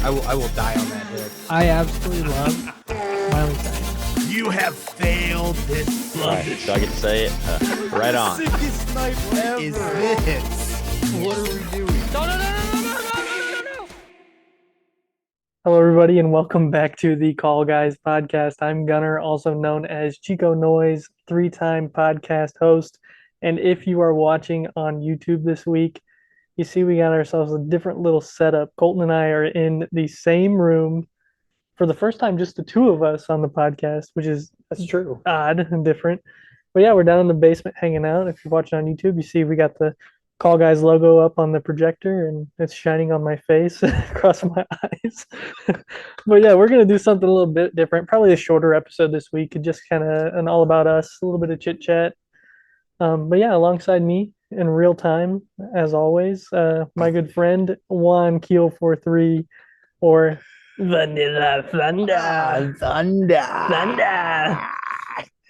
I will die on that hill. I absolutely love Miley Cyrus. You have failed this. All right, so I get to say it. Right on. Sickest night ever. Is this? What are we doing? No. Hello, everybody, and welcome back to the Call Guys podcast. I'm Gunnar, also known as Chico Noise, three-time podcast host. And if you are watching on YouTube this week, you see we got ourselves a different little setup. Colton and I are in the same room for the first time, just the two of us on the podcast, which is That's true. odd and different. But yeah, we're down in the basement hanging out. If you're watching on YouTube, you see we got the Call Guys logo up on the projector and it's shining on my face across my eyes. But yeah, we're going to do something a little bit different. Probably a shorter episode this week, just kind of an all about us, a little bit of chit chat. But yeah, alongside me in real time, as always, my good friend Juan Keel43, or Vanilla Thunder. Thunder.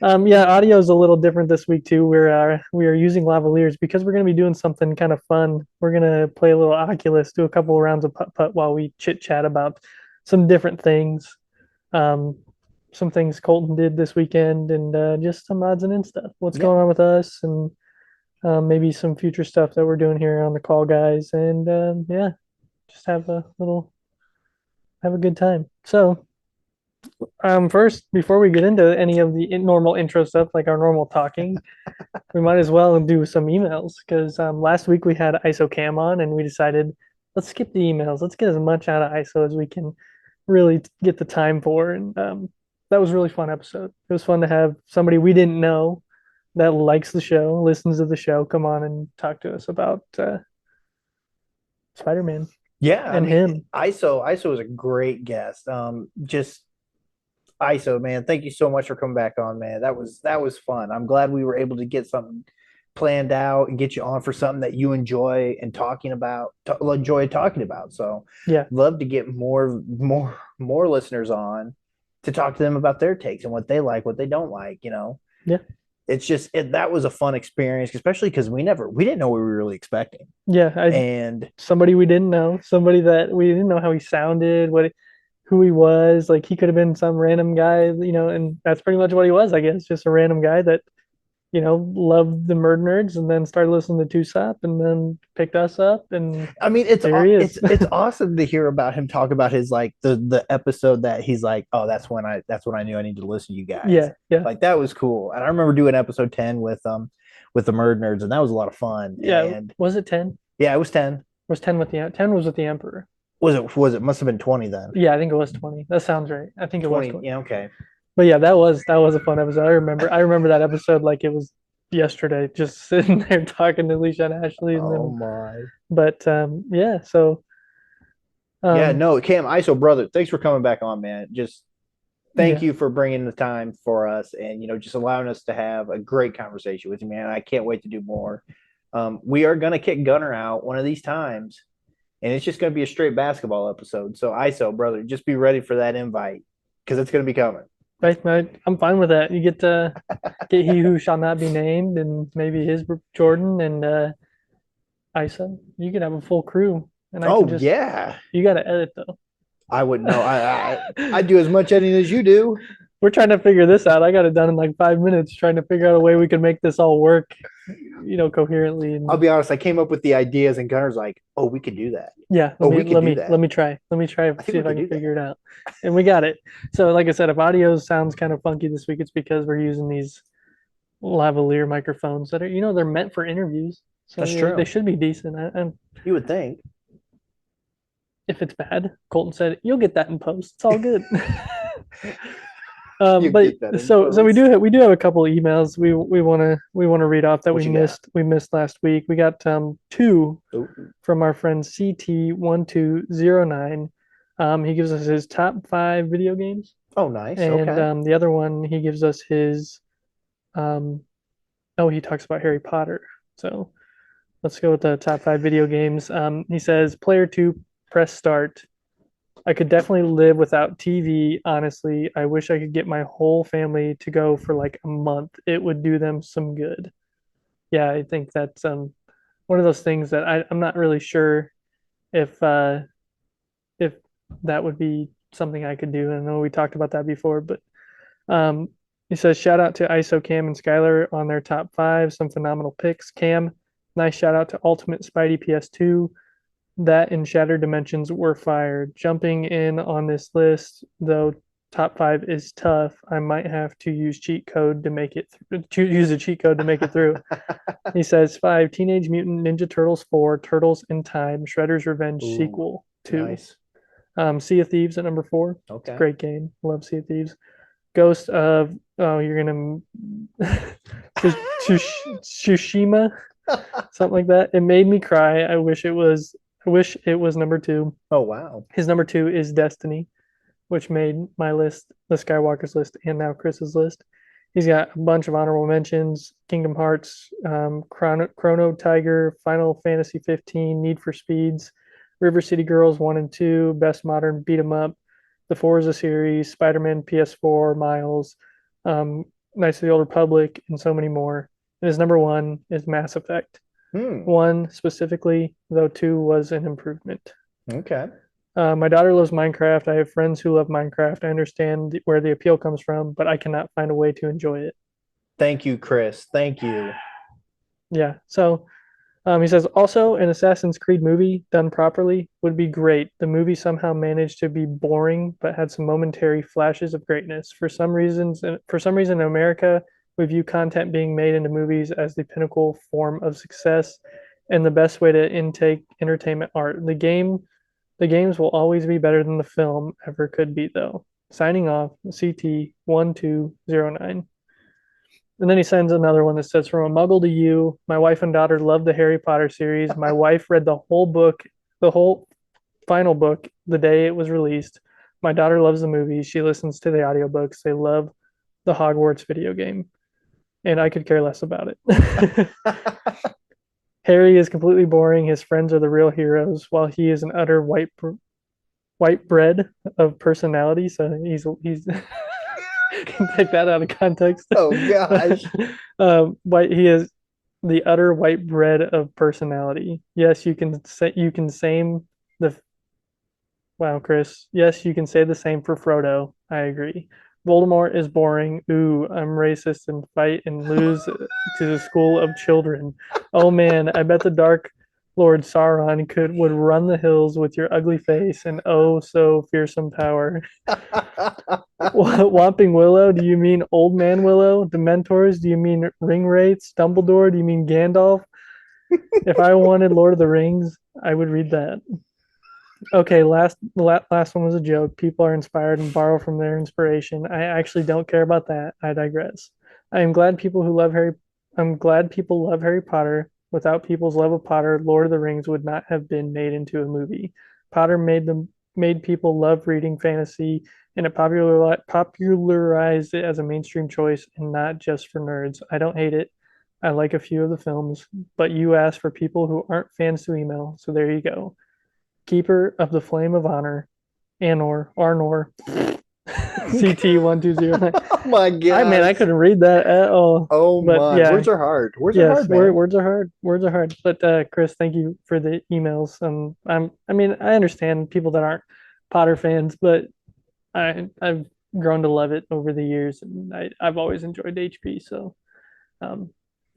Yeah, audio is a little different this week too. We are using lavaliers because we're going to be doing something kind of fun. We're going to play a little Oculus, do a couple of rounds of putt-putt while we chit-chat about some different things. Some things Colton did this weekend, and just some odds and ends stuff. What's going on with us, and maybe some future stuff that we're doing here on the Call Guys, and yeah, just have a good time. So, first, before we get into any of the normal intro stuff, like our normal talking, we might as well do some emails because last week we had ISO Cam on, and we decided let's skip the emails. Let's get as much out of ISO as we can really get the time for, and that was a really fun episode. It was fun to have somebody we didn't know that likes the show, listens to the show, come on and talk to us about Spider-Man. Yeah, and him. ISO was a great guest. Just ISO, man. Thank you so much for coming back on, man. That was fun. I'm glad we were able to get something planned out and get you on for something that you enjoy and enjoy talking about. So yeah, love to get more listeners on to talk to them about their takes and what they like, what they don't like. Yeah. It's just that was a fun experience, especially because we didn't know what we were really expecting. Yeah, and somebody we didn't know, somebody that we didn't know how he sounded, who he was. Like he could have been some random guy, and that's pretty much what he was, I guess, just a random guy that loved the Murdnerds and then started listening to Tucson and then picked us up. And I mean, it's awesome to hear about him talk about his like the episode that he's like, oh, that's when I knew I needed to listen to you guys. Yeah. Like that was cool. And I remember doing episode 10 with the Murdnerds, and that was a lot of fun. Yeah. And was it 10? Yeah, it was 10. It was 10 with the 10 was with the Emperor. Was it must have been 20 then? Yeah, I think it was 20. That sounds right. I think 20, it was 20. Yeah, okay. But yeah, that was a fun episode. I remember that episode like it was yesterday, just sitting there talking to Alicia and Ashley. And oh my! But yeah, so yeah, no, Cam, ISO brother, thanks for coming back on, man. Just thank you for bringing the time for us, and just allowing us to have a great conversation with you, man. I can't wait to do more. We are gonna kick Gunner out one of these times, and it's just gonna be a straight basketball episode. So ISO brother, just be ready for that invite because it's gonna be coming. I'm fine with that. You get to get He Who Shall Not Be Named, and maybe his Jordan and ISO. You could have a full crew. And yeah. You got to edit though. I wouldn't know. I do as much editing as you do. We're trying to figure this out. I got it done in like 5 minutes, trying to figure out a way we can make this all work, coherently. And... I'll be honest. I came up with the ideas, and Gunner's like, "Oh, we could do that." Yeah. Let me try. See if I can figure it out. And we got it. So, like I said, if audio sounds kind of funky this week, it's because we're using these lavalier microphones that are, they're meant for interviews. So that's true. They should be decent. You would think. If it's bad, Colton said, "You'll get that in post. It's all good." But so we do have a couple of emails we want to read off that we missed last week. We got two from our friend CT1209. He gives us his top 5 video games. Oh, nice. And okay. The other one he gives us his he talks about Harry Potter. So let's go with the top 5 video games. He says player 2, press start. I could definitely live without TV, honestly. I wish I could get my whole family to go for like a month. It would do them some good. Yeah, I think that's one of those things that I'm not really sure if that would be something I could do. I know we talked about that before, but um, he says, shout out to ISO Cam and Skylar on their top 5. Some phenomenal picks. Cam, nice shout out to Ultimate Spidey PS2. That and Shattered Dimensions were fire. Jumping in on this list, though top 5 is tough. I might have to use cheat code to make it use a cheat code to make it through. He says 5, Teenage Mutant Ninja Turtles 4, Turtles in Time, Shredder's Revenge sequel 2. Nice. Sea of Thieves at number 4. Okay. It's a great game. Love Sea of Thieves. Ghost of you're gonna Tsushima, something like that. It made me cry. I wish it was number 2. Oh wow. His number 2 is Destiny, which made my list, the Skywalker's list, and now Chris's list. He's got a bunch of honorable mentions: Kingdom Hearts, Chrono Tiger, Final Fantasy 15, Need for Speeds, River City Girls 1 and 2, Best Modern Beat 'em Up, the Forza series, Spider-Man PS4, Miles, Knights of the Old Republic, and so many more. And his number 1 is Mass Effect. 1 specifically, though 2 was an improvement. Okay. My daughter loves Minecraft. I have friends who love Minecraft. I understand where the appeal comes from, but I cannot find a way to enjoy it. Thank you, Chris. Thank you. Yeah. So he says, also, an Assassin's Creed movie done properly would be great. The movie somehow managed to be boring, but had some momentary flashes of greatness. For some reason in America, we view content being made into movies as the pinnacle form of success and the best way to intake entertainment art. The games will always be better than the film ever could be, though. Signing off, CT1209. And then he sends another one that says, from a muggle to you, my wife and daughter love the Harry Potter series. My wife read the whole final book, the day it was released. My daughter loves the movies. She listens to the audiobooks. They love the Hogwarts video game. And I could care less about it. Harry is completely boring. His friends are the real heroes, while he is an utter white bread of personality. So he's can take that out of context. Oh gosh. He is the utter white bread of personality. Yes, you can say the wow, Chris. Yes, you can say the same for Frodo. I agree. Voldemort is boring. Ooh, I'm racist and fight and lose to the school of children. Oh man, I bet the Dark Lord Sauron would run the hills with your ugly face and oh so fearsome power. Whomping Willow, do you mean Old Man Willow? Dementors, do you mean Ring Wraiths? Dumbledore, do you mean Gandalf? If I wanted Lord of the Rings, I would read that. Okay, last one was a joke. People are inspired and borrow from their inspiration. I actually don't care about that. I digress. I'm glad people love Harry Potter. Without people's love of Potter, Lord of the Rings would not have been made into a movie. Potter made people love reading fantasy, and it popularized it as a mainstream choice and not just for nerds. I don't hate it. I like a few of the films, but you asked for people who aren't fans to email, so there you go. Keeper of the Flame of Honor, Arnor, CT1209. Oh my god. I couldn't read that at all. Oh my. Yeah. Words are hard. Words are hard, man. Words are hard. Words are hard. But Chris, thank you for the emails. I understand people that aren't Potter fans, but I've grown to love it over the years, and I've always enjoyed HP. So,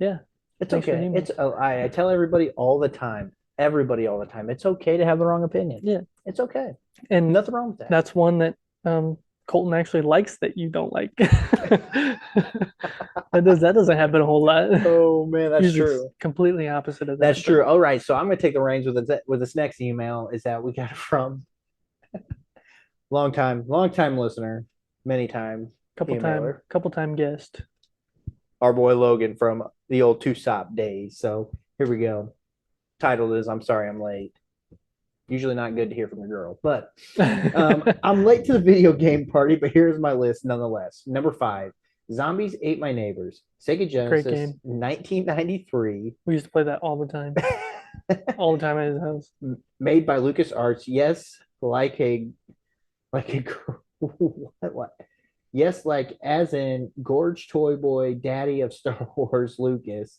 yeah. It's okay. I tell everybody all the time. It's okay to have the wrong opinion. Yeah, it's okay, and nothing wrong with that. That's one that Colton actually likes that you don't like. that doesn't happen a whole lot. Oh man, that's true. Completely opposite of that. That's true. All right, so I'm going to take the reins with this next email. Is that we got it from long time listener, many time, couple time guest, our boy Logan from the old Two-Sop days. So here we go. Title is I'm sorry I'm late. Usually not good to hear from a girl, but I'm late to the video game party, but here's my list nonetheless. Number 5, Zombies Ate My Neighbors, Sega Genesis, 1993. We used to play that all the time. All the time at his house. Made by LucasArts. Yes, like what? Yes, like as in Gorge Toy Boy, daddy of Star Wars, Lucas.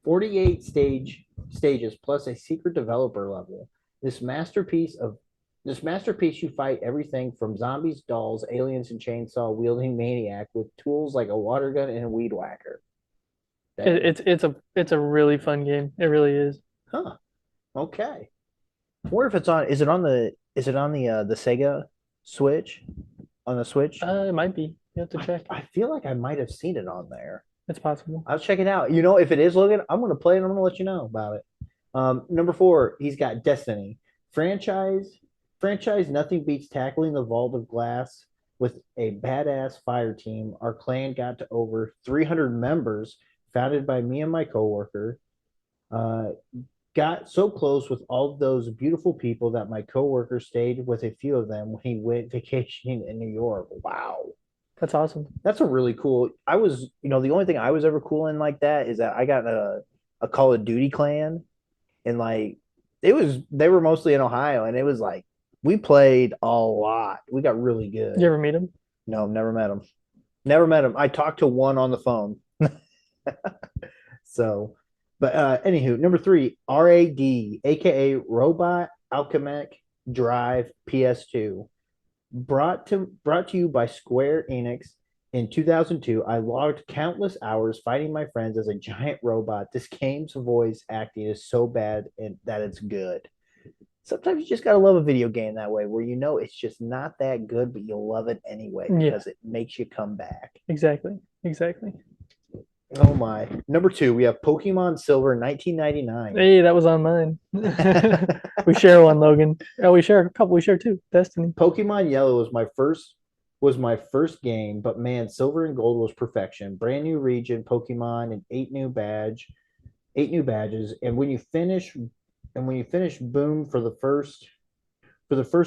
48 stages plus a secret developer level. This masterpiece of This masterpiece, you fight everything from zombies, dolls, aliens, and chainsaw wielding maniac with tools like a water gun and a weed whacker. It's a really fun game. It really is. Huh. Okay. I wonder if it's on. Is it on the Sega Switch? On the Switch? It might be. You have to check. I feel like I might have seen it on there. It's possible. I'll check it out. You know, if it is Logan, I'm gonna play it. I'm gonna let you know about it. Number 4, he's got Destiny franchise. Nothing beats tackling the vault of glass with a badass fire team. Our clan got to over 300 members, founded by me and my coworker. Uh, got so close with all those beautiful people that my coworker stayed with a few of them when he went vacationing in New York. Wow. That's awesome. That's a really cool. I was, the only thing I was ever cool in like that is that I got a Call of Duty clan, and like they were mostly in Ohio, and it was like we played a lot. We got really good. You ever meet him? No, never met him. Never met him. I talked to one on the phone. So, but anywho, number 3, RAD, aka Robot Alchemic Drive PS2. Brought to you by Square Enix in 2002. I logged countless hours fighting my friends as a giant robot. This game's voice acting is so bad and that it's good. Sometimes you just gotta love a video game that way, where it's just not that good, but you love it anyway because it makes you come back. Exactly. Oh my. Number 2, we have Pokemon Silver 1999. Hey, that was on mine. We share one, Logan. Oh, we share a couple. We share 2. Destiny. Pokemon Yellow was my first game, but man, Silver and Gold was perfection. Brand new region, Pokemon, and 8 new badges. And when you finish, boom, for the first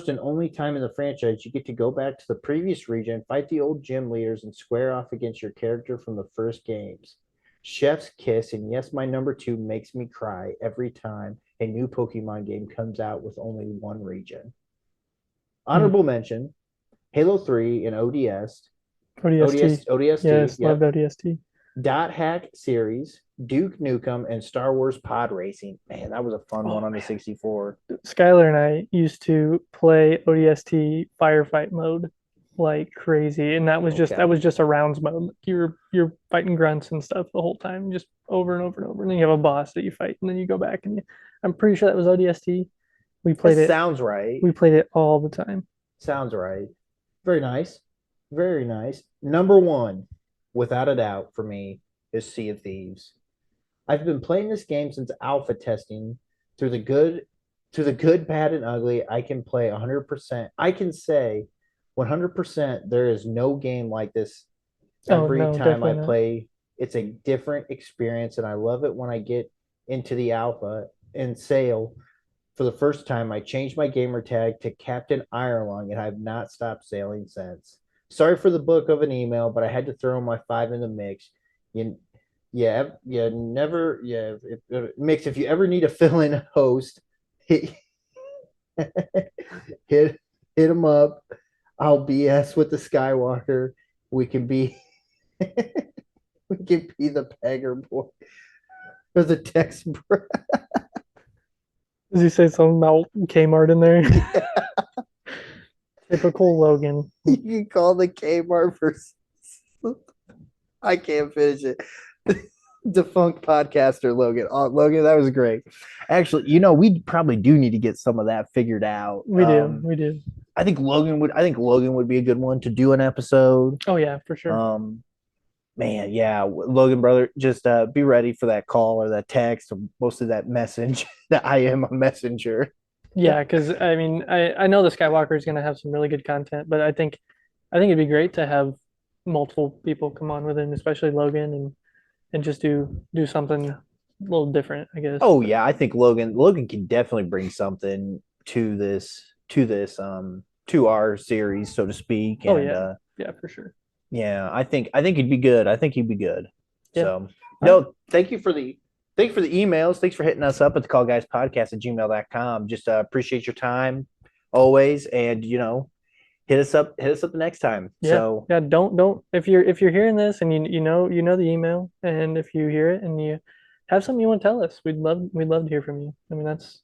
and only time in the franchise, you get to go back to the previous region, fight the old gym leaders, and square off against your character from the first games. Chef's kiss, and yes, my number 2 makes me cry every time a new Pokemon game comes out with only one region. Honorable mention, Halo 3 and ODS. ODST. Yes, loved ODST. Dot Hack series, Duke Nukem, and Star Wars Pod Racing. Man, that was a fun one on the 64. Skylar and I used to play ODST firefight mode like crazy, and that was just a rounds mode. You're fighting grunts and stuff the whole time, just over and over and over. And then you have a boss that you fight, and then you go back and I'm pretty sure that was ODST. We played it. Sounds right. We played it all the time. Sounds right. Very nice. Very nice. Number 1, without a doubt for me, is Sea of Thieves. I've been playing this game since alpha testing. Through the good, bad, and ugly, I can play 100%. I can say 100% there is no game like this. Every time I play, it's a different experience, and I love it when I get into the alpha and sail. For the first time, I changed my gamer tag to Captain Ironlung, and I've not stopped sailing since. Sorry for the book of an email, but I had to throw my 5 in the mix. Mix, if you ever need a fill-in host, hit him up. I'll BS with the Skywalker. We can be the beggar boy or the text bro. Does he say something about Kmart in there? Typical Logan. You can call the Kmart versus. I can't finish it. Defunct podcaster Logan. Oh, Logan, that was great. Actually, we probably do need to get some of that figured out. We do. I think Logan would be a good one to do an episode. Oh yeah, for sure. Man, yeah, Logan, brother, just be ready for that call or that text or mostly that message. That I am a messenger. Yeah, because I mean, I know the Skywalker is going to have some really good content, but I think it'd be great to have multiple people come on with him, especially Logan, and just do something a little different, I guess. Oh yeah, I think Logan can definitely bring something to our series, so to speak. And, yeah, for sure. Yeah, I think he'd be good. Yeah. So no, thank you for the emails. Thanks for hitting us up at thecallguyspodcast@gmail.com. Just appreciate your time always, and hit us up the next time. Yeah. So don't if you're hearing this and you know the email, and if you hear it and you have something you want to tell us, we'd love to hear from you. I mean, that's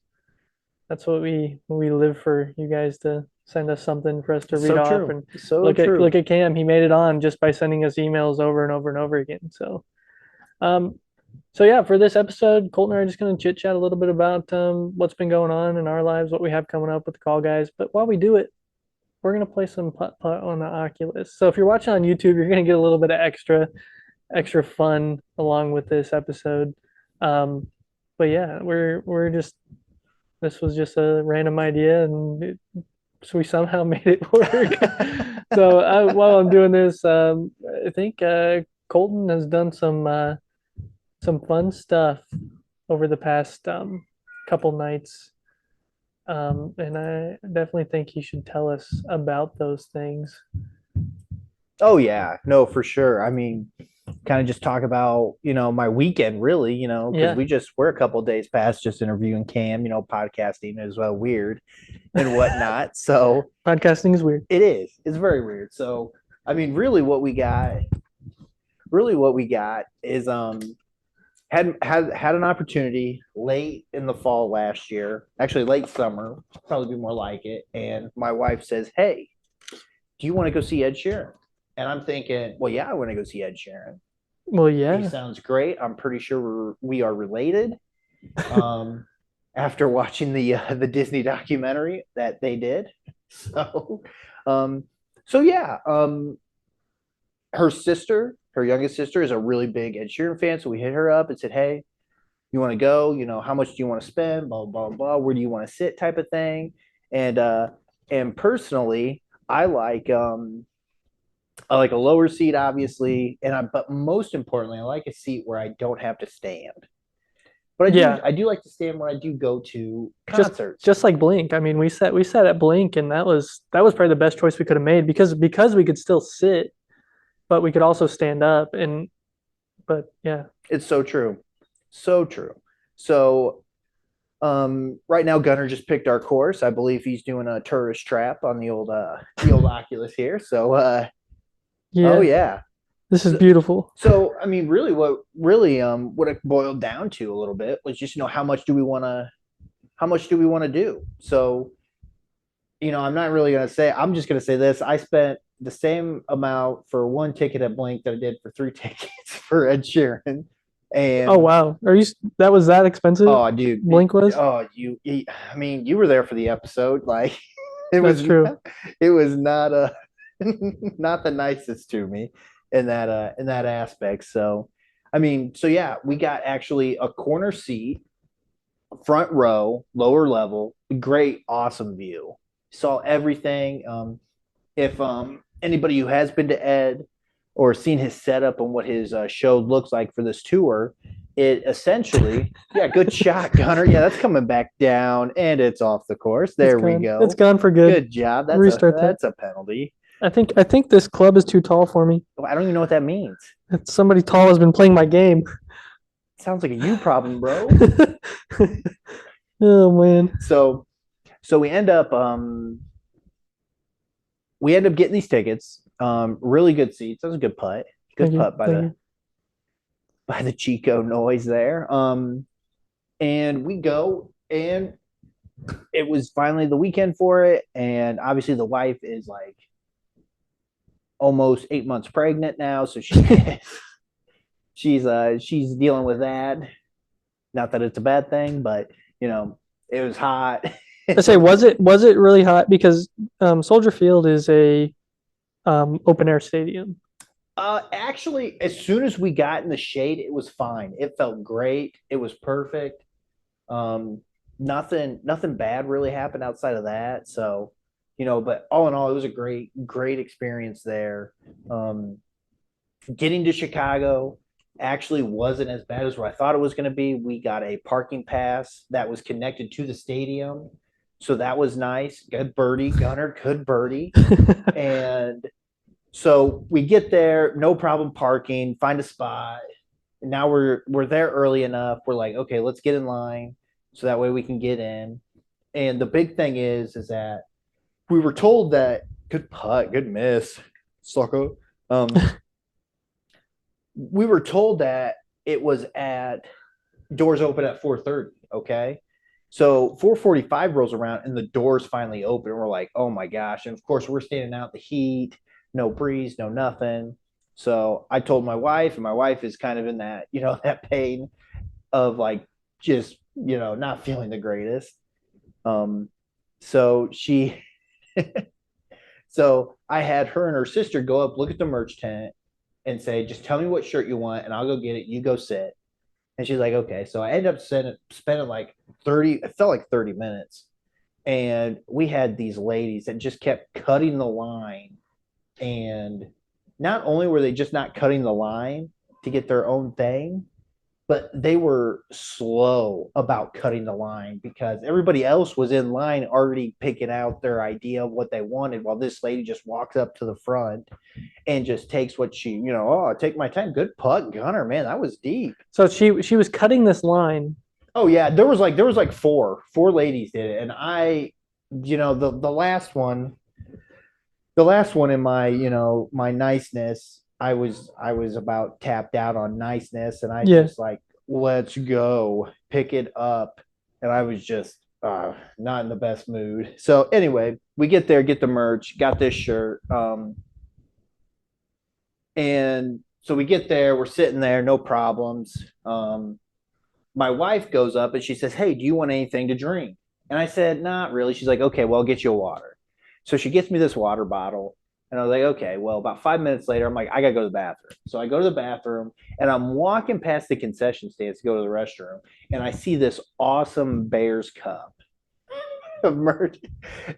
That's what we live for. You guys to send us something for us to read So off true. and So true. look at Cam. He made it on just by sending us emails over and over and over again. Um, so yeah, for this episode, Colton and I are just going to chit chat a little bit about what's been going on in our lives, what we have coming up with the Call Guys. But while we do it, we're going to play some putt putt on the Oculus. So if you're watching on YouTube, you're going to get a little bit of extra fun along with this episode. But yeah, we're just this was just a random idea, and so we somehow made it work. So while I'm doing this, I think Colton has done some fun stuff over the past couple nights. And I definitely think he should tell us about those things. Oh yeah, no, for sure. I mean, kind of just talk about, my weekend really, because we're a couple days past just interviewing Cam, podcasting is weird and whatnot. So podcasting is weird. It is. It's very weird. So, I mean, really what we got is had an opportunity late in the fall last year, actually late summer, probably be more like it. And my wife says, "Hey, do you want to go see Ed Sheeran?" And I'm thinking, well, yeah, I want to go see Ed Sheeran. Well, yeah. He sounds great. I'm pretty sure we are related. After watching the Disney documentary that they did. So, yeah. Her youngest sister is a really big Ed Sheeran fan. So we hit her up and said, "Hey, you want to go? How much do you want to spend? Blah, blah, blah. Where do you want to sit type of thing?" And personally, I like a lower seat, obviously, but most importantly, I like a seat where I don't have to stand. But I do like to stand when I do go to concerts. Just like Blink. I mean, we sat at Blink, and that was probably the best choice we could have made because we could still sit, but we could also stand up. But yeah, it's so true, so true. So, right now Gunnar just picked our course. I believe he's doing a tourist trap on the old Oculus here. So, yeah. Oh yeah. This is beautiful. So, I mean, really, what it boiled down to a little bit was just, how much do we want to do? So, I'm not really going to say, I'm just going to say this. I spent the same amount for one ticket at Blink that I did for 3 tickets for Ed Sheeran. And oh wow, that was that expensive? Oh, dude, Blink was. Oh, I mean, you were there for the episode. Like, That's true. It was not not the nicest to me in that aspect. So, I mean, yeah, we got actually a corner seat, front row, lower level, great, awesome view. Saw everything. If anybody who has been to Ed or seen his setup and what his show looks like for this tour, it essentially, good shot, Gunner. Yeah, that's coming back down and it's off the course. There we go. It's gone for good. Good job. That's a penalty. I think this club is too tall for me. I don't even know what that means. Somebody tall has been playing my game. Sounds like a you problem, bro. Oh man. So we end up getting these tickets. Really good seats. That was a good putt. Good putt by the Chico noise there. And we go, and it was finally the weekend for it. And obviously the wife is like almost 8 months pregnant now. So she's dealing with that. Not that it's a bad thing, but it was hot. I say, was it really hot? Because Soldier Field is a open air stadium. Actually, as soon as we got in the shade, it was fine. It felt great. It was perfect. Nothing bad really happened outside of that. So, but all in all, it was a great experience there. Getting to Chicago actually wasn't as bad as what I thought it was going to be. We got a parking pass that was connected to the stadium. So that was nice. Good birdie, Gunner, good birdie. And so we get there, no problem parking, find a spot. And now we're there early enough. We're like, okay, let's get in line so that way we can get in. And the big thing is that we were told that good putt, good miss, sucker. We were told that it was at doors open at 4:30. Okay. So 4:45 rolls around and the doors finally open. We're like, oh my gosh. And of course, we're standing out in the heat, no breeze, no nothing. So I told my wife, and my wife is kind of in that, that pain of like just, not feeling the greatest. Um, so she, so I had her and her sister go up, look at the merch tent, and say, just tell me what shirt you want, and I'll go get it. You go sit. And she's like, okay. So I ended up spending like 30, it felt like 30 minutes. And we had these ladies that just kept cutting the line. And not only were they just not cutting the line to get their own thing, but they were slow about cutting the line because everybody else was in line already picking out their idea of what they wanted, while this lady just walks up to the front and just takes what she, oh, take my time. Good putt, Gunner, man. That was deep. So she was cutting this line. Oh yeah, there was like four ladies did it, and I, the last one in my my niceness, I was about tapped out on niceness, and I just like, let's go pick it up, and I was just not in the best mood. So anyway, we get there, get the merch, got this shirt, and so we get there, we're sitting there, no problems. My wife goes up and she says, hey, do you want anything to drink? And I said, not really. She's like, okay, well, I'll get you a water. So she gets me this water bottle. And I was like, okay, well, about 5 minutes later, I'm like, I got to go to the bathroom. So I go to the bathroom and I'm walking past the concession stands to go to the restroom. And I see this awesome Bears cup of merch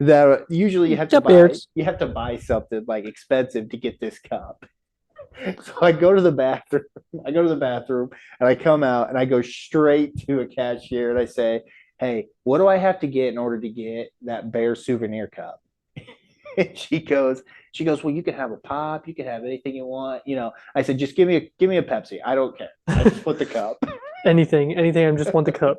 that usually you have to buy. You have to buy something like expensive to get this cup. So I go to the bathroom. And I come out and I go straight to a cashier and I say, hey, what do I have to get in order to get that Bear souvenir cup? And she goes, well, you can have a pop, you can have anything you want. I said, just give me a Pepsi. I don't care. I just want the cup. anything. I just want the cup.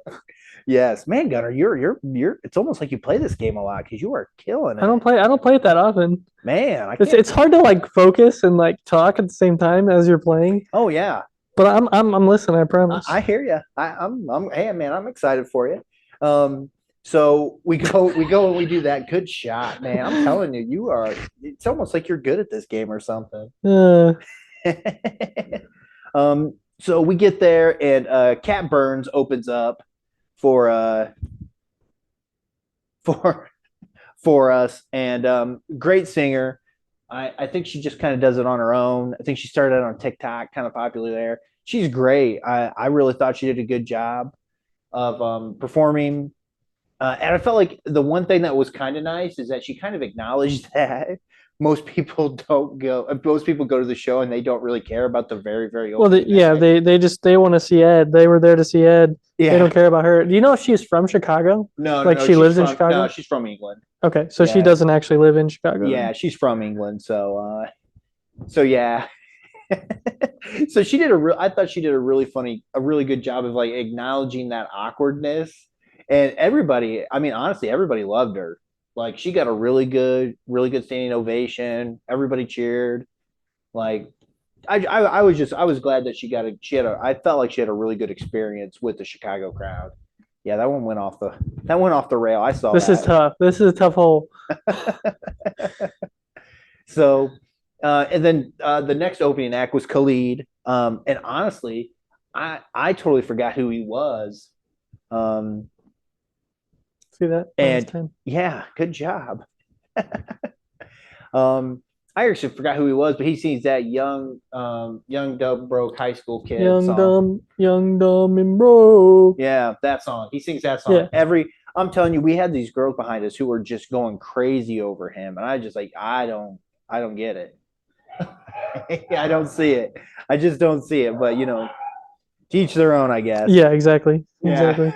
Yes, man, Gunner, you're. It's almost like you play this game a lot because you are killing it. I don't play it that often. Man, it's hard to like focus and like talk at the same time as you're playing. Oh yeah, but I'm listening. I promise. I hear you. I'm. Hey man, I'm excited for you. So we go and we do that. Good shot, man. I'm telling you, you are. It's almost like you're good at this game or something. So we get there and Cat Burns opens up for us, and great singer. I think she just kind of does it on her own. I think she started out on TikTok, kind of popular there. She's great. I really thought she did a good job of performing. And I felt like the one thing that was kind of nice is that she kind of acknowledged that most people don't go. Most people go to the show and they don't really care about the very, very well. They want to see Ed. They were there to see Ed. Yeah. They don't care about her. Do you know if she's from Chicago? No, like she lives in Chicago. No, she's from England. Okay, so she doesn't actually live in Chicago. Yeah, she's from England. So yeah. So she did I thought she did a really good job of like acknowledging that awkwardness. And everybody, I mean, honestly, everybody loved her. Like she got a really good standing ovation. Everybody cheered. Like I was glad that I felt like she had a really good experience with the Chicago crowd. Yeah, that one went off the rail. I saw this. Is tough. This is a tough hole. So, and then the next opening act was Khalid. And honestly, I totally forgot who he was. See that? And yeah, good job. I actually forgot who he was, but he sings that young dumb broke high school kid song. Young dumb and broke. Yeah, that song. He sings that song I'm telling you, we had these girls behind us who were just going crazy over him, and I just like I don't get it. I don't see it. I just don't see it. But to each their own, I guess. Yeah, exactly. Exactly.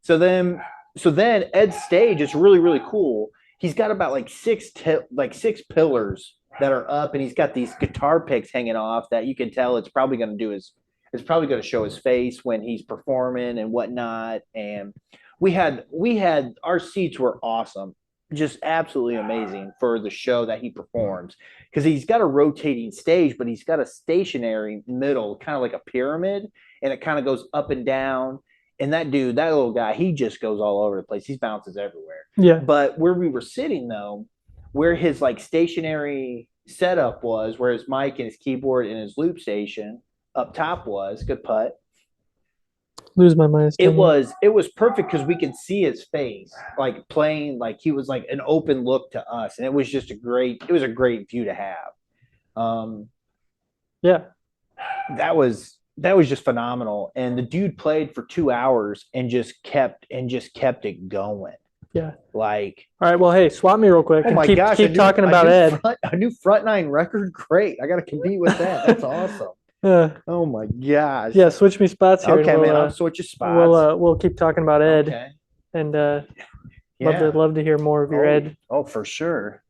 So then Ed's stage is really, really cool. He's got about like six pillars that are up, and he's got these guitar picks hanging off that you can tell it's probably going to show his face when he's performing and whatnot. And we had our seats were awesome, just absolutely amazing for the show that he performs, because he's got a rotating stage, but he's got a stationary middle, kind of like a pyramid, and it kind of goes up and down. And that dude, that little guy, he just goes all over the place. He bounces everywhere. Yeah. But where we were sitting though, where his like stationary setup was, where his mic and his keyboard and his loop station up top was, good putt. Lose my mind. It was perfect because we could see his face, like playing, like he was like an open look to us, and it was just a great view to have. Yeah, that was just phenomenal, and the dude played for 2 hours and just kept it going. Yeah. Like, all right, well, hey, swap me real quick. Oh my keep, gosh! keep talking about Ed. A new front nine record, great! I got to compete with that. That's awesome. Oh my gosh! Yeah, switch me spots here. Okay, man, I'll switch your spots. We'll keep talking about Ed. Okay. And love to hear more of your Ed. Oh, for sure.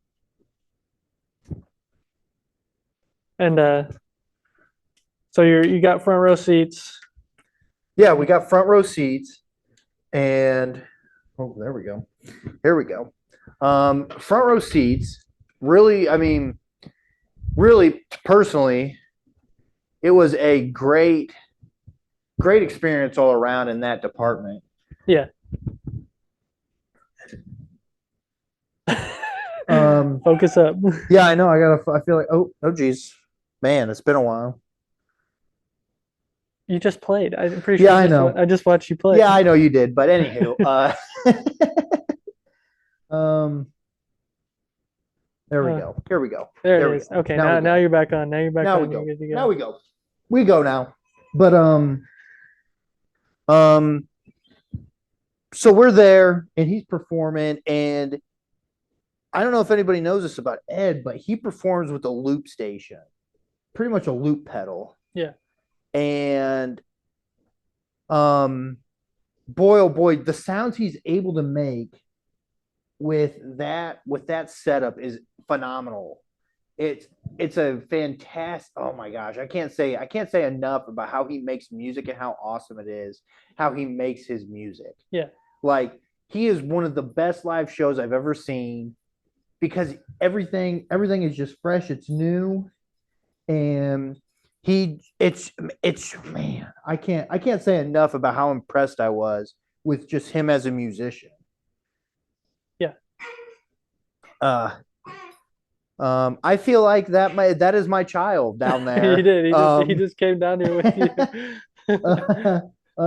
And so you got front row seats. Yeah, we got front row seats, and there we go. Here we go. Front row seats. Really, I mean, really, personally, it was a great experience all around in that department. Yeah. Focus up. Yeah, I know. I feel like, oh, geez, man, it's been a while. You just played. I'm pretty sure. Yeah, I know. I just watched you play. Yeah, I know you did. But anywho, there we go. Here we go. There it is. Go. Okay, now you're back on. Now you're back on. We go. Now we go. We go now. But so we're there and he's performing, and I don't know if anybody knows this about Ed, but he performs with a loop station, pretty much a loop pedal. Yeah. And boy, oh boy, the sounds he's able to make with that setup is phenomenal. It's a fantastic. Oh my gosh, I can't say enough about how he makes music and how awesome it is how he makes his music. Yeah. Like, he is one of the best live shows I've ever seen, because everything is just fresh, it's new, and it's man, I can't say enough about how impressed I was with just him as a musician. Yeah. I feel like that is my child down there. He did. He just came down here with you.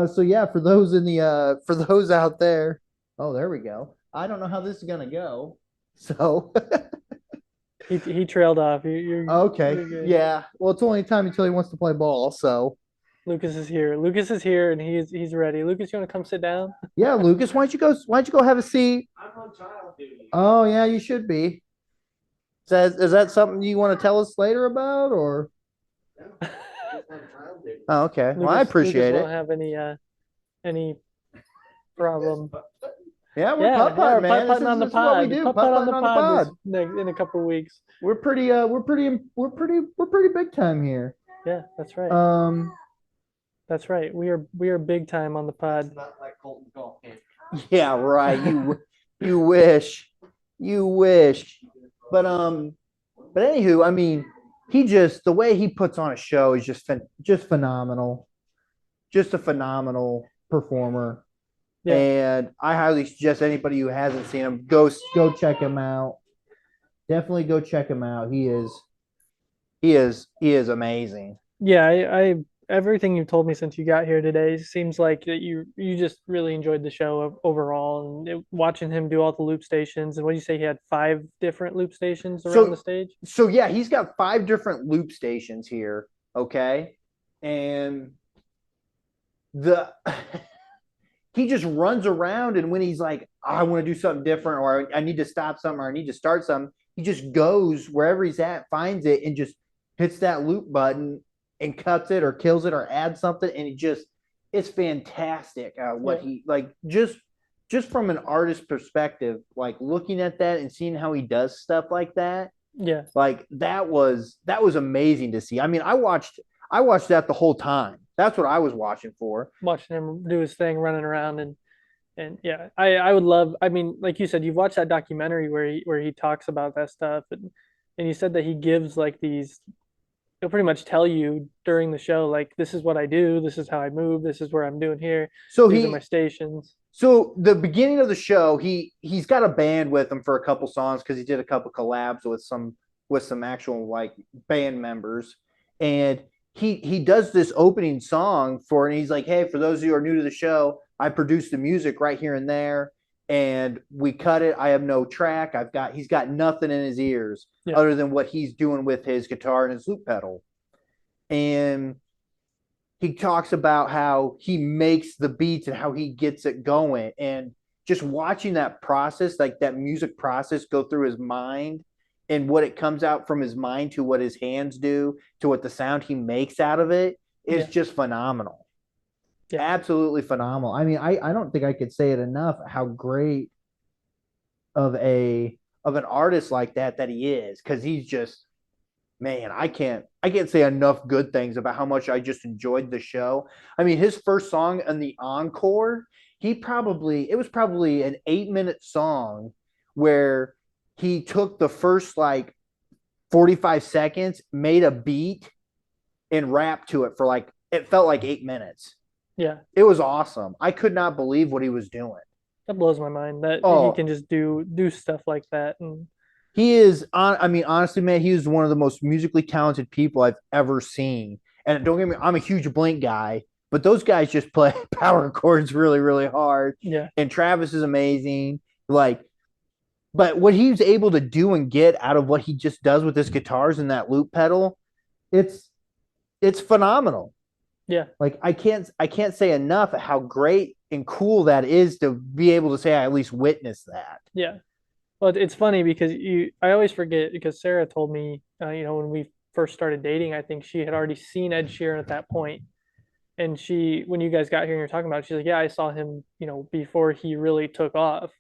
So yeah, for those out there, oh, there we go. I don't know how this is gonna go. So he trailed off. You're okay. Yeah. Well, it's only time until he wants to play ball. So Lucas is here, and he's ready. Lucas, you want to come sit down? Yeah, Lucas, why don't you go have a seat? I'm on child duty. Oh yeah, you should be. Is that something you want to tell us later about, or? No, oh, okay. Well, I appreciate Lucas it. Won't have any problem. Yeah, we're putt-putt, man. Putt-putting on the pod. What we do. Putt-putting on the pod in a couple of weeks. We're pretty big time here. Yeah, that's right. That's right. We are big time on the pod. It's not like Colton's golf camp. Yeah, right. You wish. But anywho, I mean, the way he puts on a show is just phenomenal. Just a phenomenal performer. Yeah. And I highly suggest anybody who hasn't seen him go check him out. Definitely go check him out. He is amazing. Yeah, I everything you've told me since you got here today seems like that you just really enjoyed the show overall, and watching him do all the loop stations. And what did you say, he had 5 different loop stations around the stage? So yeah, he's got 5 different loop stations here. Okay. And he just runs around, and when he's like, I want to do something different, or I need to stop something, or I need to start something, he just goes wherever he's at, finds it, and just hits that loop button and cuts it or kills it or adds something. And it's fantastic. What he, like, just from an artist perspective, like looking at that and seeing how he does stuff like that. Yeah. Like that was amazing to see. I mean, I watched that the whole time. That's what I was watching for. Watching him do his thing, running around, and yeah, I would love. I mean, like you said, you've watched that documentary where he talks about that stuff, and you said that he gives like these he'll pretty much tell you during the show, like, this is what I do, this is how I move, this is where I'm doing here, So these are my stations. so the beginning of the show, he's got a band with him for a couple songs because he did a couple collabs with some actual like band members, and he does this opening song for, and he's like, hey, for those of you who are new to the show, I produced the music right here and there, and we cut it. I have no track. He's got nothing in his ears other than what he's doing with his guitar and his loop pedal, and he talks about how he makes the beats and how he gets it going, and just watching that process, like that music process, go through his mind and what it comes out from his mind to what his hands do to what the sound he makes out of it is just phenomenal. Absolutely phenomenal. I mean, I don't think I could say it enough how great of an artist like that he is, because he's just, man, I can't say enough good things about how much I just enjoyed the show. I mean, his first song in the encore, it was probably an 8-minute song where he took the first like 45 seconds, made a beat, and rapped to it for like, it felt like 8 minutes. Yeah. It was awesome. I could not believe what he was doing. That blows my mind that he can just do stuff like that. And he is on. I mean, honestly, man, he is one of the most musically talented people I've ever seen. And don't get me, I'm a huge Blink guy, but those guys just play power chords really, really hard. Yeah. And Travis is amazing. Like, but what he's able to do and get out of what he just does with his guitars and that loop pedal, it's phenomenal. Yeah. Like I can't say enough how great and cool that is to be able to say I at least witnessed that. Yeah. Well, it's funny because I always forget, because Sarah told me, when we first started dating, I think she had already seen Ed Sheeran at that point. And when you guys got here and you're talking about it, she's like, yeah, I saw him, before he really took off.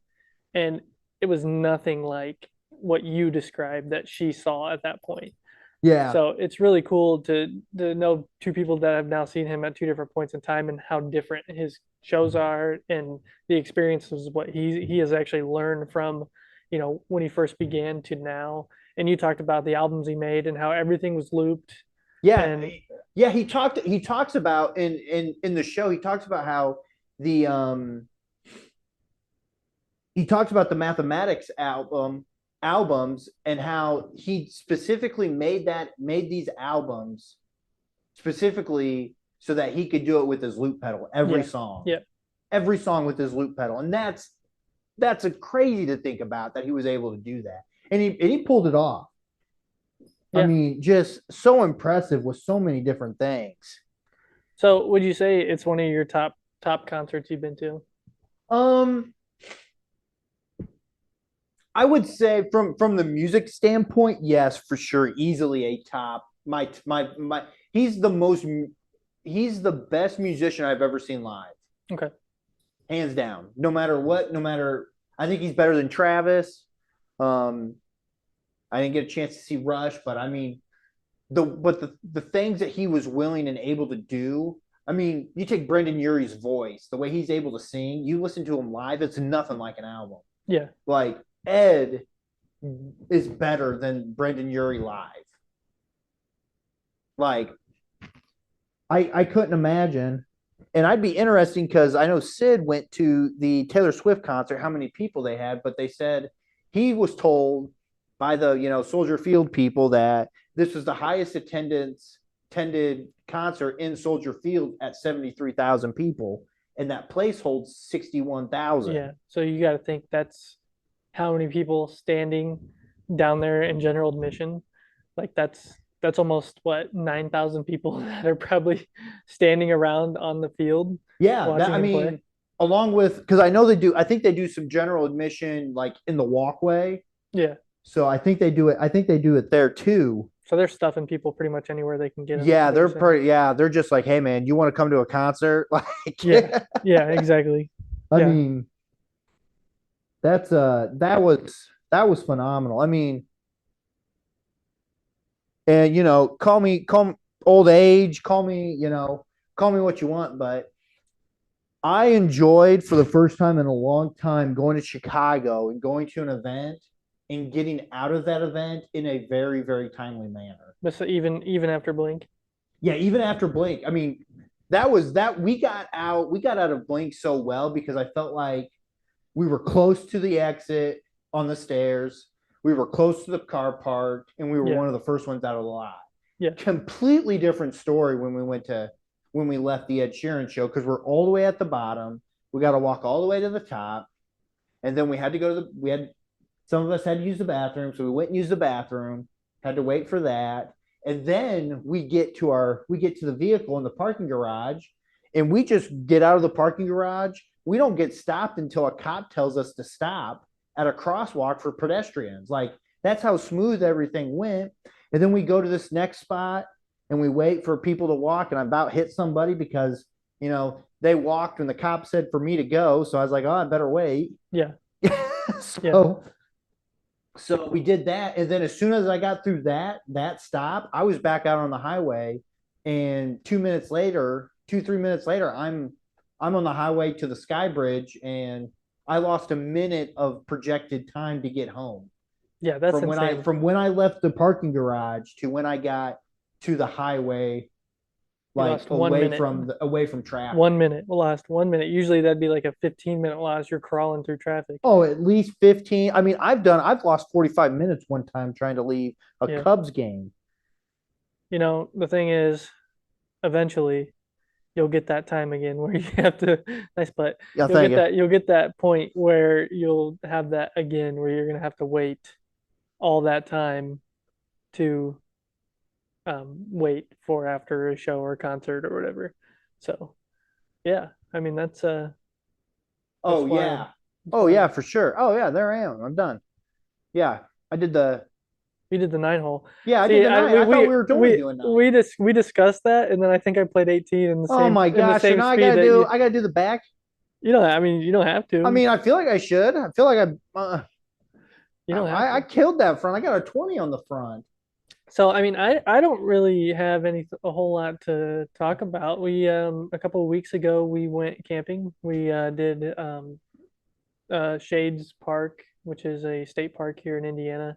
And it was nothing like what you described that she saw at that point. Yeah. So it's really cool to know two people that have now seen him at two different points in time and how different his shows are and the experiences, what he has actually learned from, when he first began to now. And you talked about the albums he made and how everything was looped. Yeah. And yeah, he talks about in the show, he talks about how he talks about the mathematics albums and how he specifically made these albums specifically so that he could do it with his loop pedal every song. Yeah. Every song with his loop pedal. And that's a crazy to think about that he was able to do that. And he pulled it off. Yeah. I mean, just so impressive with so many different things. So would you say it's one of your top concerts you've been to? I would say from the music standpoint, yes, for sure, easily a top. He's the best musician I've ever seen live. Okay. Hands down. No matter what, I think he's better than Travis. I didn't get a chance to see Rush, but I mean, the things that he was willing and able to do. I mean, you take Brendan Urie's voice, the way he's able to sing, you listen to him live, it's nothing like an album. Yeah. Like Ed is better than Brendan Urie live. Like, I couldn't imagine. And I'd be interesting because I know Sid went to the Taylor Swift concert, how many people they had, but they said he was told by the, Soldier Field people that this was the highest attended concert in Soldier Field at 73,000 people. And that place holds 61,000. Yeah. So you got to think that's how many people standing down there in general admission. Like that's almost 9,000 people that are probably standing around on the field. Yeah. Along with, because I think they do some general admission like in the walkway. Yeah. So I think they do it there too. So they're stuffing people pretty much anywhere they can get. Yeah, they're just like, hey man, you want to come to a concert? Like, yeah, exactly. I mean, that was phenomenal. I mean, and call me old age, call me what you want, but I enjoyed for the first time in a long time going to Chicago and going to an event and getting out of that event in a very, very timely manner. but so even after Blink. Yeah, even after Blink. I mean, that was that we got out. We got out of Blink so well because I felt like we were close to the exit on the stairs. We were close to the car park, and we were one of the first ones out of the lot. Yeah. Completely different story when we left the Ed Sheeran show because we're all the way at the bottom. We got to walk all the way to the top, and then we had to go to some of us had to use the bathroom, so we went and used the bathroom. Had to wait for that, and then we get to the vehicle in the parking garage, and we just get out of the parking garage. We don't get stopped until a cop tells us to stop at a crosswalk for pedestrians. Like that's how smooth everything went. And then we go to this next spot and we wait for people to walk, and I about hit somebody because they walked and the cop said for me to go. So I was like, oh, I better wait. Yeah. So we did that. And then as soon as I got through that stop, I was back out on the highway. And 3 minutes later, I'm on the highway to the Sky Bridge, and I lost a minute of projected time to get home. Yeah, that's insane. From when I left the parking garage to when I got to the highway, like away from traffic. 1 minute. We lost 1 minute. Usually that'd be like a 15-minute loss. You're crawling through traffic. Oh, at least 15. I mean, I've lost 45 minutes one time trying to leave a Cubs game. The thing is, eventually you'll get that time again where you have to nice putt. You'll get that point where you'll have that again where you're gonna have to wait all that time to wait for after a show or a concert or whatever. So yeah, I mean that's yeah, for sure. Oh yeah, there I am. I'm done. Yeah, we did the 9-hole. Yeah, I did the 9. I thought we were doing 9. We discussed that, and then I think I played 18 in the same. Oh my gosh! So now I gotta do the back. You don't have to. I mean, I feel like I should. I feel like you don't have to. I killed that front. I got a 20 on the front. So I mean, I don't really have a whole lot to talk about. We a couple of weeks ago we went camping. We did Shades Park, which is a state park here in Indiana.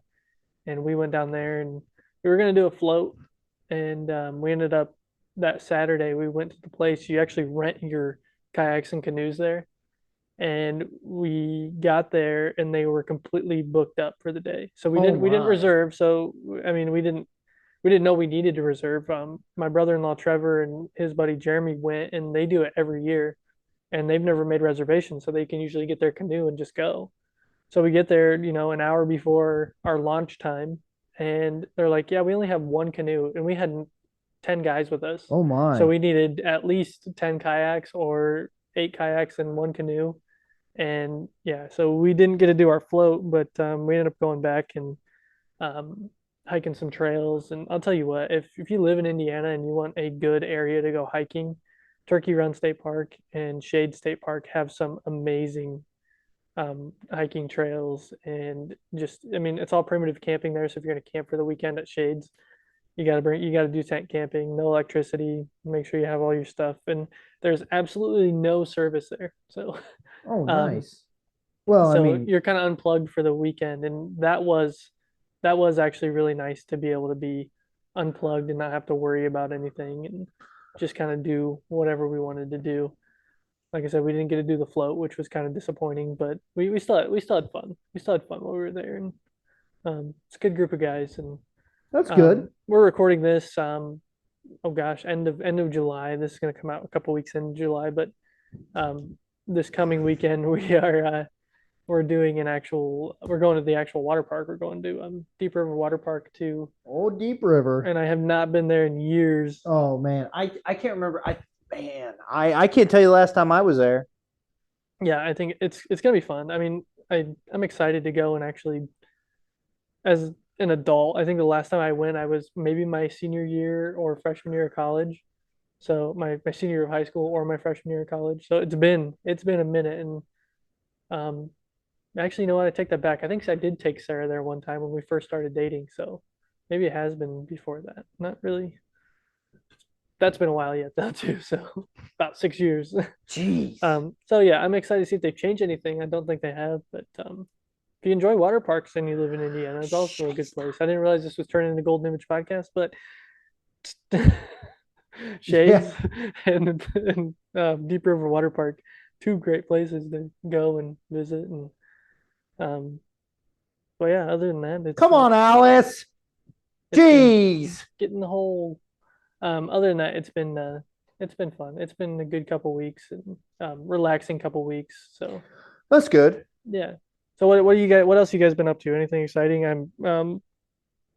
And we went down there and we were going to do a float. And we ended up that Saturday, we went to the place. You actually rent your kayaks and canoes there. And we got there and they were completely booked up for the day. So we didn't reserve. So, I mean, we didn't know we needed to reserve. My brother-in-law, Trevor, and his buddy, Jeremy, went, and they do it every year. And they've never made reservations. So they can usually get their canoe and just go. So we get there, an hour before our launch time, and they're like, yeah, we only have one canoe, and we had 10 guys with us. Oh my. So we needed at least 10 kayaks or 8 kayaks and one canoe. And yeah, so we didn't get to do our float, but we ended up going back and hiking some trails. And I'll tell you what, if you live in Indiana and you want a good area to go hiking, Turkey Run State Park and Shade State Park have some amazing hiking trails, and just, I mean, it's all primitive camping there. So if you're going to camp for the weekend at Shades, you got to do tent camping, no electricity, make sure you have all your stuff, and there's absolutely no service there. So nice. Well, so I mean, you're kind of unplugged for the weekend, and that was actually really nice to be able to be unplugged and not have to worry about anything and just kind of do whatever we wanted to do. Like I said, we didn't get to do the float, which was kind of disappointing, but we still had fun. We still had fun while we were there, and it's a good group of guys. And that's good. We're recording this. Oh gosh, end of July. This is going to come out a couple weeks in July, but this coming weekend we're doing we're going to the actual water park. We're going to Deep River Water Park to Deep River, and I have not been there in years. Oh man, I can't remember. I can't tell you the last time I was there. Yeah, I think it's gonna be fun. I mean, I'm excited to go, and actually, as an adult, I think the last time I went, I was maybe my senior year or freshman year of college. So my senior year of high school or my freshman year of college. So it's been a minute, and actually, you know what? I take that back. I think I did take Sarah there one time when we first started dating. So maybe it has been before that. Not really. That's been a while yet though too. So about 6 years. Jeez. So yeah, I'm excited to see if they've changed anything. I don't think they have, but if you enjoy water parks and you live in Indiana, it's also a good place. I didn't realize this was turning into Golden Image Podcast, but Shades and Deep River Water Park, two great places to go and visit. And but yeah, other than that, it's Come on, Alice. Jeez. Getting the whole. Other than that, it's been fun. It's been a good couple weeks and relaxing couple weeks. So that's good. Yeah. So what do you guys? What else you guys been up to? Anything exciting? I'm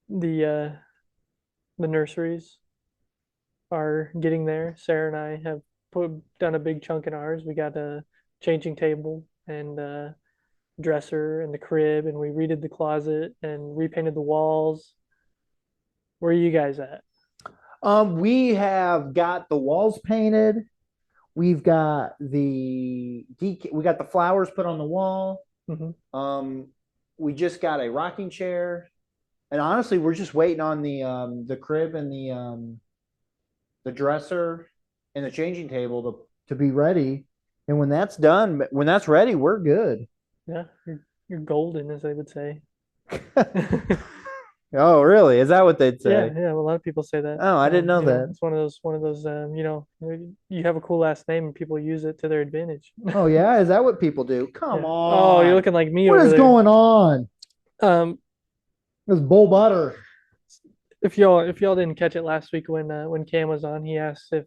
the nurseries are getting there. Sarah and I have done a big chunk in ours. We got a changing table and a dresser and the crib, and we redid the closet and repainted the walls. Where are you guys at? We have got the walls painted. We've got we got the flowers put on the wall. Mm-hmm. We just got a rocking chair, and honestly, we're just waiting on the crib and the dresser and the changing table to be ready. And when that's done, when that's ready, we're good. Yeah, you're golden, as they would say. Oh, really? Is that what they'd say? Yeah. Well, a lot of people say that. Oh, I didn't know that. It's one of those. You have a cool last name and people use it to their advantage. Oh yeah, is that what people do? Come on. Oh, you're looking like me. What is going on? This bull butter. If y'all didn't catch it last week when Cam was on, he asked if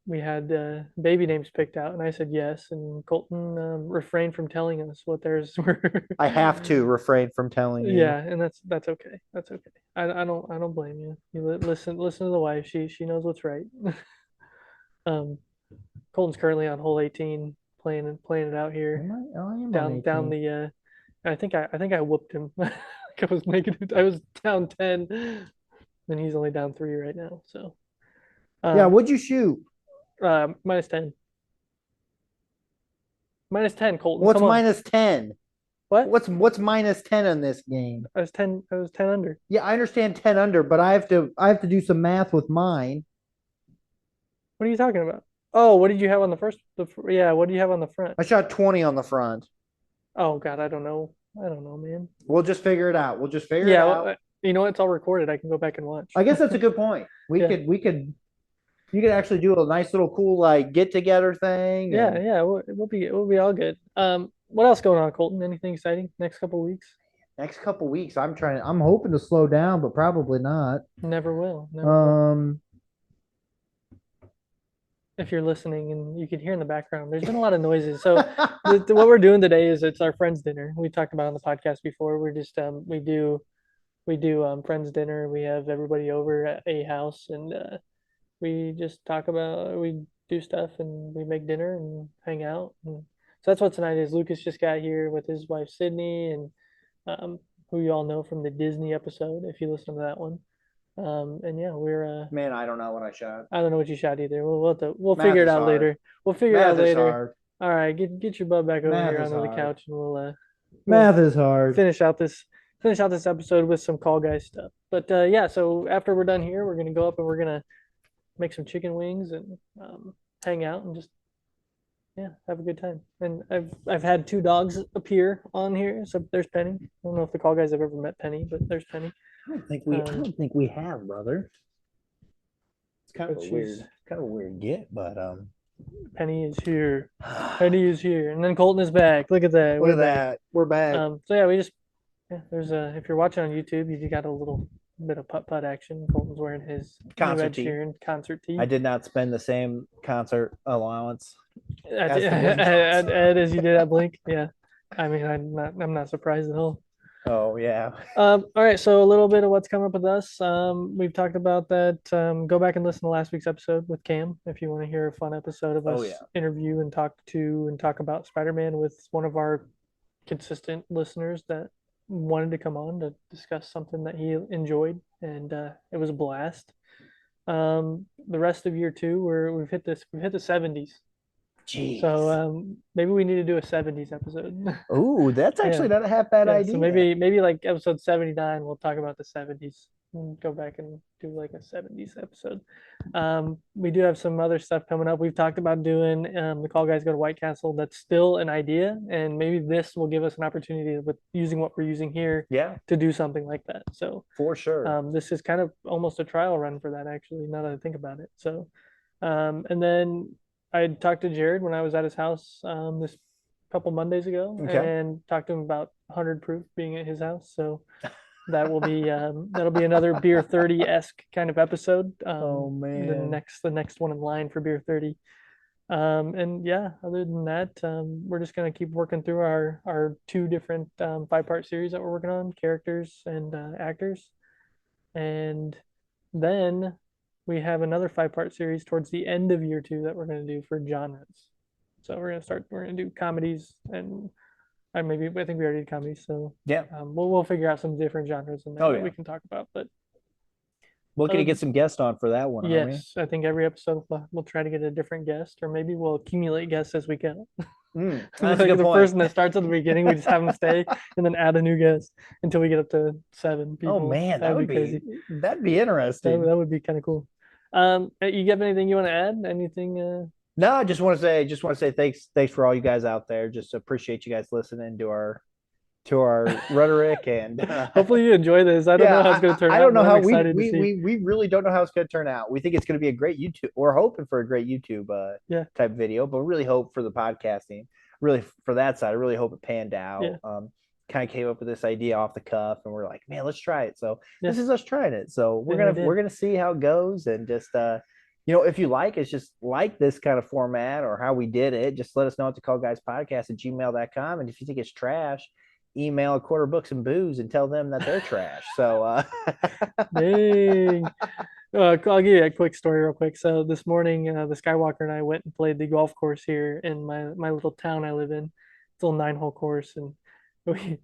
we had baby names picked out, and I said yes. And Colton refrained from telling us what theirs were. I have to refrain from telling you. Yeah, and that's okay. That's okay. I don't blame you. You listen to the wife. She knows what's right. Colton's currently on hole 18, playing it out here. I am down the. I think I whooped him. I was negative. I was down 10. And he's only down 3 right now. So, yeah, what'd you shoot? Minus 10. Minus 10, Colton. What's minus 10? What? What's minus 10 in this game? I was 10 under. Yeah, I understand 10 under, but I have to do some math with mine. What are you talking about? Oh, what did you have on the first? Yeah, what do you have on the front? I shot 20 on the front. Oh God, I don't know, man. We'll just figure it out. It out. You know, it's all recorded. I can go back and watch. I guess that's a good point. You could actually do a nice little cool like get together thing. Yeah. We'll be all good. What else going on, Colton? Anything exciting next couple weeks? Next couple weeks, I'm hoping to slow down, but probably not. Never will. If you're listening and you can hear in the background, there's been a lot of noises. So what we're doing today is it's our friends dinner. We talked about it on the podcast before. We're just we do friends dinner. We have everybody over at a house and we just we do stuff and we make dinner and hang out. And so that's what tonight is. Lucas just got here with his wife Sydney and who you all know from the Disney episode if you listen to that one. And yeah, we're man, I don't know what I shot. I don't know what you shot either. We'll figure it out later. We'll figure it out later. Hard. All right, get your butt back over here onto the couch and we'll math is hard. Finish out this episode with some Call Guys stuff. But yeah, so after we're done here, we're gonna go up and we're gonna make some chicken wings and hang out and just have a good time. And I've had 2 dogs appear on here. So there's Penny. I don't know if the Call Guys have ever met Penny, but there's Penny. I don't think we have, brother. It's kind of a weird get, but Penny is here. Penny is here, and then Colton is back. Look at that. Look at that. We're back. So yeah, we just there's if you're watching on YouTube, you got a little bit of putt action. Colton's wearing his concert tee. I did not spend the same concert allowance Ed as you did at Blink. Yeah, I mean I'm not surprised at all. Oh yeah. All right, so a little bit of what's come up with us. We've talked about that. Go back and listen to last week's episode with Cam if you want to hear a fun episode of us interview and talk about Spider-Man with one of our consistent listeners that wanted to come on to discuss something that he enjoyed, and it was a blast. The rest of year 2, we've hit the 70s. Jeez. So maybe we need to do a 70s episode. Oh, that's actually not a half bad idea. So maybe like episode 79, we'll talk about the 70s. go back and do like a 70s episode. We do have some other stuff coming up. We've talked about doing the Call Guys Go to White Castle. That's still an idea, and maybe this will give us an opportunity with using what we're using here to do something like that. So for sure. This is kind of almost a trial run for that, actually, now that I think about it. So and then I talked to Jared when I was at his house this couple Mondays ago, and talked to him about 100 proof being at his house. So that will be that'll be another Beer 30-esque kind of episode. Oh man, the next one in line for Beer 30. And yeah, other than that, we're just gonna keep working through our two different 5-part series that we're working on, characters and actors, and then we have another 5-part series towards the end of year 2 that we're gonna do for genres. So we're gonna do comedies, and I think we already did comedies. So yeah, we'll figure out some different genres in there that we can talk about. But we're gonna get some guests on for that one. Yes, I think every episode we'll try to get a different guest, or maybe we'll accumulate guests as we go. That's like the person that starts at the beginning, we just have them stay, and then add a new guest until we get up to 7 people. Oh man, that would be crazy. That'd be interesting. That would be kind of cool. You have anything you want to add? Anything? No, I just want to say thanks for all you guys out there. Just appreciate you guys listening to our rhetoric, and hopefully you enjoy this. I don't know how it's going to turn out. I don't know how we really don't know how it's going to turn out. We think it's going to be a great YouTube. We're hoping for a great YouTube type video, but really hope for the podcasting. Really for that side, I really hope it panned out. Yeah. Kind of came up with this idea off the cuff, and we're like, man, let's try it. So this is us trying it. So we're gonna see how it goes, and just if you like it's just like this kind of format or how we did it, just let us know at thecallguyspodcast@gmail.com. And if you think it's trash, email a quarter books and booze and tell them that they're trash. So dang. I'll give you a quick story real quick. So this morning, the Skywalker and I went and played the golf course here in my little town I live in. It's a little 9-hole course, and we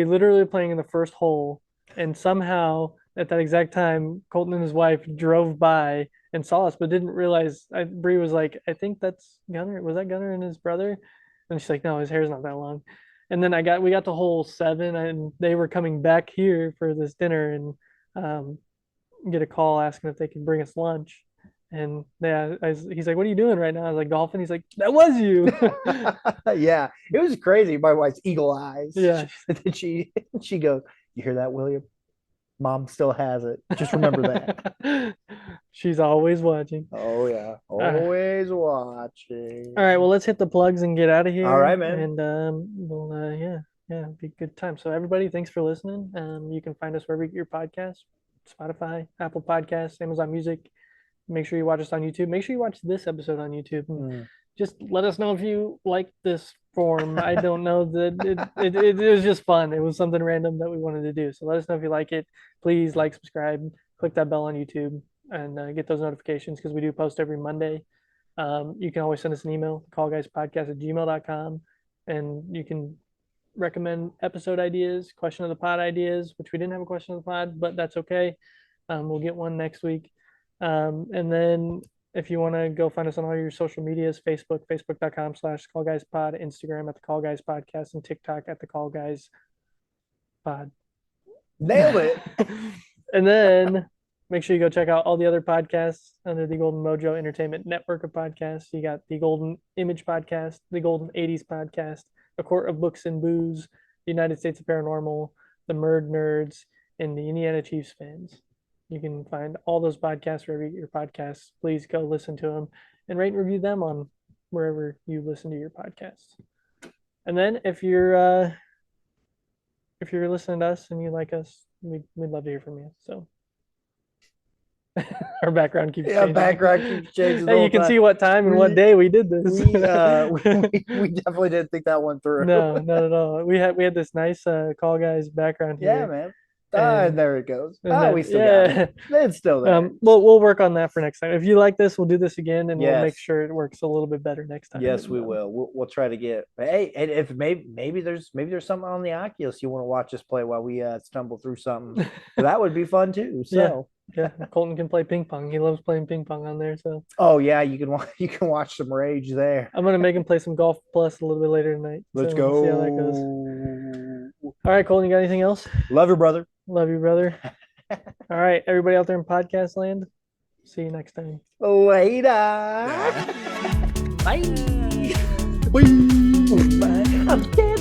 literally were playing in the first hole, and somehow at that exact time, Colton and his wife drove by and saw us, but didn't realize. Bree was like, I think that's Gunner. Was that Gunner and his brother? And she's like, no, his hair's not that long. And then we got to hole 7, and they were coming back here for this dinner, and get a call asking if they could bring us lunch. And he's like, what are you doing right now? I was like, golfing. He's like, that was you. Yeah, it was crazy. My wife's eagle eyes. Yeah. she goes, you hear that, William? Mom still has it. Just remember that. She's always watching. Oh yeah, always watching. All right, well, let's hit the plugs and get out of here. All right, man. And it'd be a good time. So everybody, thanks for listening. You can find us wherever you get your podcasts: Spotify, Apple Podcasts, Amazon Music. Make sure you watch us on YouTube. Make sure you watch this episode on YouTube. Just let us know if you like this form. I don't know that it was just fun. It was something random that we wanted to do. So let us know if you like it. Please like, subscribe, click that bell on YouTube, and get those notifications, because we do post every Monday. You can always send us an email, callguyspodcast@gmail.com, and you can recommend episode ideas, question of the pod ideas, which we didn't have a question of the pod, but that's okay. We'll get one next week. And then if you want to go find us on all your social medias, facebook.com/callguyspod, Instagram @thecallguyspodcast, and TikTok @thecallguyspod. Nailed it. And then make sure you go check out all the other podcasts under the Golden Mojo Entertainment Network of podcasts. You got the Golden Image Podcast, the Golden 80s Podcast, A Court of Books and Booze, the United States of Paranormal, the Murdnerds, and the Indiana Chiefs Fans. You can find all those podcasts wherever you get your podcasts. Please go listen to them and rate and review them on wherever you listen to your podcasts. And then if you're listening to us and you like us, we'd love to hear from you. So our background keeps changing. Background keeps changing. Hey, you can see what time and what day we did this. We definitely didn't think that one through. No, not at all. We had this nice Call Guys background here. Yeah, man. And there it goes. We still got it. It's still there. We'll work on that for next time. If you like this, we'll do this again, and we'll make sure it works a little bit better next time. Yes, we will. We'll try to get. Hey, and if maybe there's something on the Oculus you want to watch us play while we stumble through something, that would be fun too. So yeah, Colton can play ping pong. He loves playing ping pong on there. So yeah, you can watch some rage there. I'm gonna make him play some Golf Plus a little bit later tonight. Let's go. We'll see how that goes. All right, Colton, you got anything else? Love you, brother. Love you, brother. All right, everybody out there in podcast land. See you next time. Later. Yeah. Bye. Whee! I'm dead.